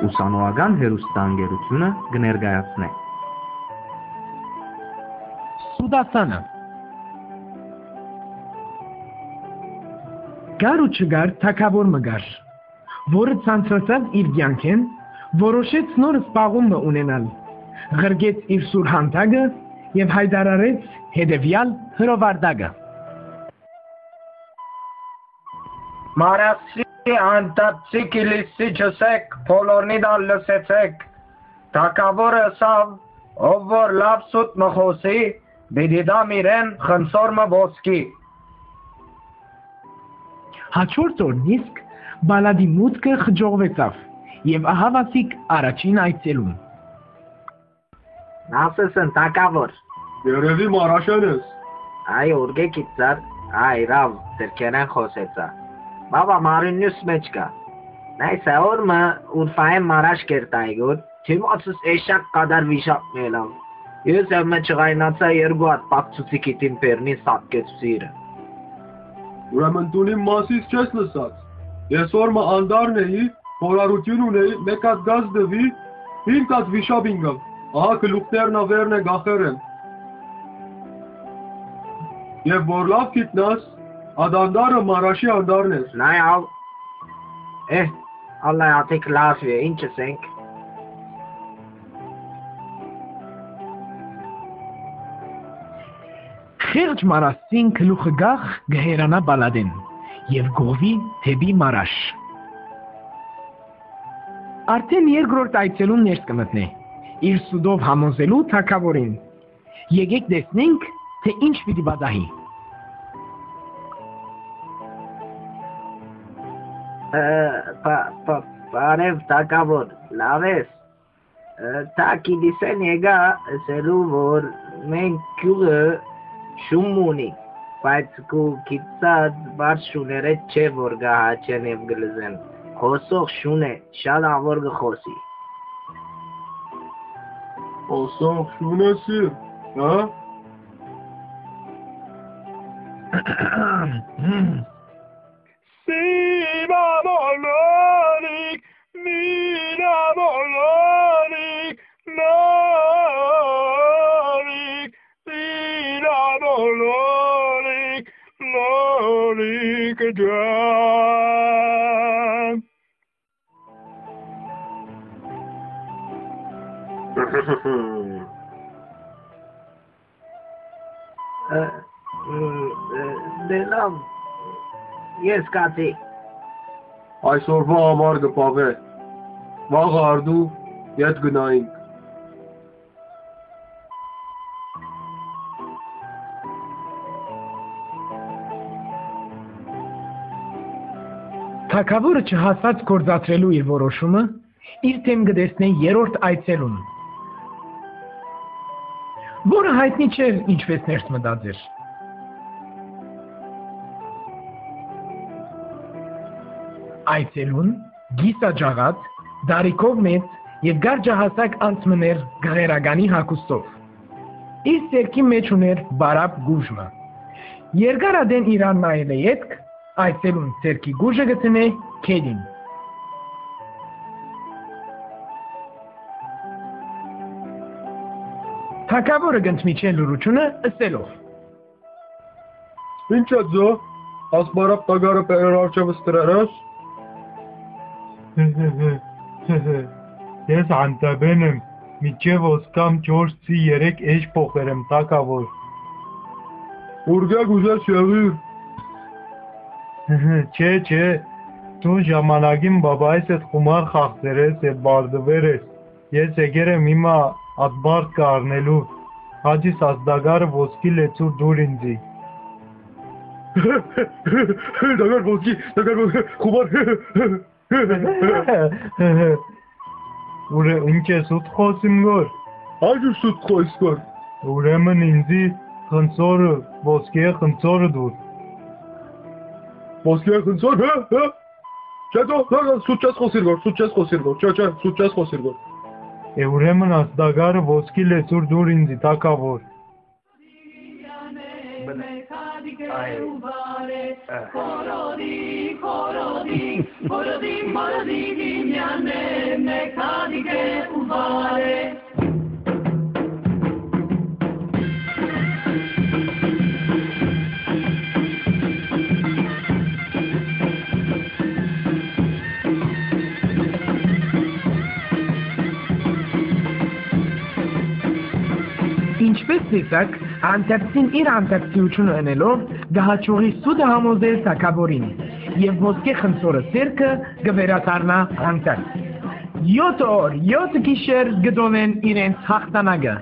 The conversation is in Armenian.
ուսանողական հեռուստաընկերությունը կներկայացնե։ Սուդասանը Գար ու չգար թագավոր մգար, որը ցանցրացավ իր կյանքեն, որոշեց նոր սպաղումը ունենալ, ղրգեց իր սուր հանդագը և հայտարարեց հետևյալ հրովարտակը։ Մարասի անտապցիկ իլիսի չսեք, փոլորնիդան լսեցեք, թագավորը սավ, ով որ լավ սուտ մխոսի, բիդիդամ իրեն խնցորմը ոսկի։ Հաջորդ օրն իսկ բալադի մուտքը խջողվեցավ և ահավասիկ առաջին այցելուն։ Nasılsın թագավոր։ Երևի մարաշեն ես։ Այ ուրգեկից ծար, այ ռավ դրքերեն խոսեցա։ Բաբա մարինյուս մեջ կա։ Նայսա օրմը ուրֆայեն մարաշ կերտայգոր, թիմացս էշակ կադար վիշապ մելավ։ Ես եմ չղայնացա երկու հատ պակցուցիկիտին պերնին սատկեցուցիրը։ Ուրեմն տունի մասից չես լսած։ Ես օրմը անդարն էի, խորարություն ունեի, մեկ հատ գազ դվի, 5 հատ վիշապ ինգավ, ահա գլուխներն ավերն է գախեր եմ։ Եվ որ լավ գիտնաս, այդ անդարը մարաշի անդարն էր։ Նայ ավ, Allah ատիկ լավ է, ինչ ասենք։ Խիղճ մարասին գլուխը գախ գհերանա բալադեն և գովի թեպի մարաշ։ Արդեն երկրորդ այցելուն ներս կմտնե, իր սուդով համոզելու թագավորին։ Եկեք տեսնենք, թե ինչ պիտի պատահի։ Բարև թագավոր, լավ ես։ Թակիդիսեն եկա ասելու, որ մենք գյուղը շում ունի, բայց կու գիծած բարդ շուները չէ, որ գահաչեն և գլզեն, խոսող շուն է, շատ ավոր գխոսի։ Խոսող շուն եսի, հա? Սիմա մոլորիկ, մինա մոլորիկ, նորիկ, սինա մոլորիկ, նորիկ ջան։ Դե լավ, ես կացի։ Այսօրվա համար գպավե, վաղը արդու ետ գնայինք։ Թագավորը չհասած գործադրելու իր որոշումը, իր թեմ կտեսնե երրորդ այցելուն, որը հայտնի չէր ինչպես ներս մտածեր։ Այցելուն գիսաջաղած, դարիքով մեծ և գարջահասակ անցմներ գղերագանի հագուստով։ Իր սերքի մեջ ուներ բարապ գուժմը։ Երկար ադեն իրան նայել է ետք, այցելուն սերքի գուժը գտնե քեդին։ Թագավորը գնդմիչե լուրությունը ըսելով։ Ինչ է ձո, ասպարապ տագարը պերեր արջևս տրերս։ Ես անտաբեն եմ, միջև ոսկամ 4-ի 3 էջ փոխեր եմ թագավոր։ Ուրգակ ուզես եղիր։ Չէ, դու ժամանակին բաբայիս հետ խումար խաղցեր ես և բարդվեր ես, ես եկեր եմ հիմա այդ բարդ կառնելու, հաջիս ասդագարը ոսկի լեցուր դուր ինձի։ Դագար ոսկի, խումար։ Ինչ ես ուտ խոսիմ գոր։ Այջուր սուտ խոյս գոր։ Ուրեմն ինձի խնցորը, ոսկի խնցորը դուր։ Ոսկի խնցոր, հա։ Չէ, սուտ չես խոսիր գոր, չէ, սուտ չես խոսիր գոր։ Ուրեմն ասդագարը ոսկի լեցուր դուր ինձի թագավոր։ Korodi, Ինչպես տեսակ, անտեպտին իր անտեպտիությունը ընելով գահաճողի սուդը համոզել թակավորին և ոսկե խնձորը սերքը գվերադառնա անտեպտ։ 7 օր, 7 գիշեր գտոնեն իրենց հաղթանակը։